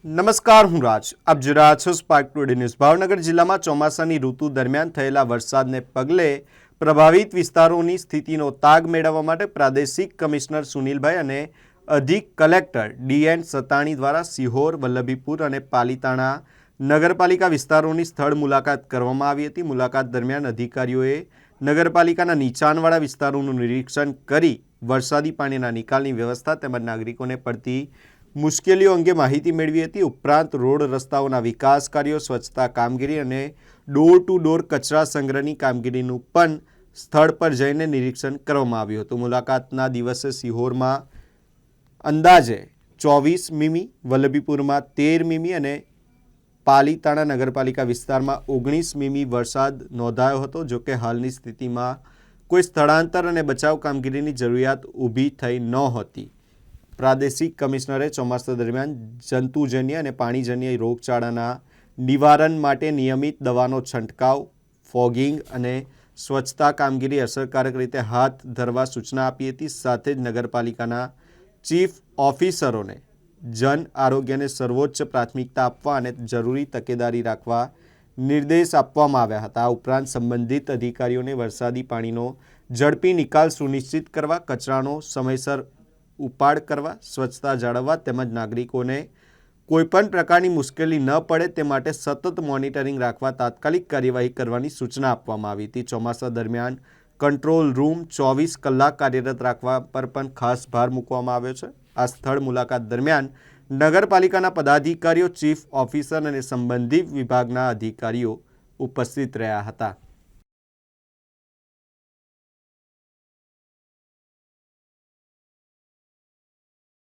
નમસ્કાર, હું રાજ. આપ જોઈ રહ્યા છો સ્પાર્ક ટુડે ન્યૂઝ. ભાવનગર જિલ્લામાં ચોમાસાની ઋતુ દરમિયાન થયેલા વરસાદને પગલે પ્રભાવિત વિસ્તારોની સ્થિતિનો તાગ મેળવવા માટે પ્રાદેશિક કમિશનર સુનિલભાઈ અને અધિક કલેક્ટર ડી.એન. સતાણી દ્વારા સિહોર, વલ્લભીપુર અને પાલીતાણા નગરપાલિકા વિસ્તારોની સ્થળ મુલાકાત કરવામાં આવી હતી. મુલાકાત દરમિયાન અધિકારીઓએ નગરપાલિકાના નીચાણવાળા વિસ્તારોનું નિરીક્ષણ કરી વરસાદી પાણીના નિકાલની વ્યવસ્થા તેમજ નાગરિકોને પડતી મુશ્કેલીઓ અંગે માહિતી મેળવી હતી. ઉપરાંત રોડ રસ્તાઓના વિકાસ કાર્યો, સ્વચ્છતા કામગીરી અને ડોર ટુ ડોર કચરા સંગ્રહની કામગીરીનું પણ સ્થળ પર જઈને નિરીક્ષણ કરવામાં આવ્યું હતું. મુલાકાતના દિવસે સિહોરમાં અંદાજે 24 મીમી, વલ્લભીપુરમાં 13 મીમી અને પાલીતાણા નગરપાલિકા વિસ્તારમાં 19 મીમી વરસાદ નોંધાયો હતો. જોકે હાલની સ્થિતિમાં કોઈ સ્થળાંતર અને બચાવ કામગીરીની જરૂરિયાત ઊભી થઈ નહોતી. પ્રાદેશિક કમિશનરે ચોમાસા દરમિયાન જંતુજન્ય અને પાણીજન્ય રોગચાળાના નિવારણ માટે નિયમિત દવાનો છંટકાવ, ફોગિંગ અને સ્વચ્છતા કામગીરી અસરકારક રીતે હાથ ધરવા સૂચના આપી હતી. સાથે જ નગરપાલિકાના ચીફ ઓફિસરોને જન આરોગ્યને સર્વોચ્ચ પ્રાથમિકતા આપવા અને જરૂરી તકેદારી રાખવા નિર્દેશ આપવામાં આવ્યા હતા. આ ઉપરાંત સંબંધિત અધિકારીઓને વરસાદી પાણીનો ઝડપી નિકાલ સુનિશ્ચિત કરવા, કચરાનો સમયસર ઉપાડ કરવા, સ્વચ્છતા જાળવવા તેમજ નાગરિકોને કોઈપણ પ્રકારની મુશ્કેલી ન પડે તે માટે સતત મોનિટરિંગ રાખવા તાત્કાલિક કાર્યવાહી કરવાની સૂચના આપવામાં આવી હતી. ચોમાસા દરમિયાન કંટ્રોલ રૂમ 24 કલાક કાર્યરત રાખવા પર પણ ખાસ ભાર મૂકવામાં આવ્યો છે. આ સ્થળ મુલાકાત દરમિયાન નગરપાલિકાના પદાધિકારીઓ, ચીફ ઓફિસર અને સંબંધિત વિભાગના અધિકારીઓ ઉપસ્થિત રહ્યા હતા.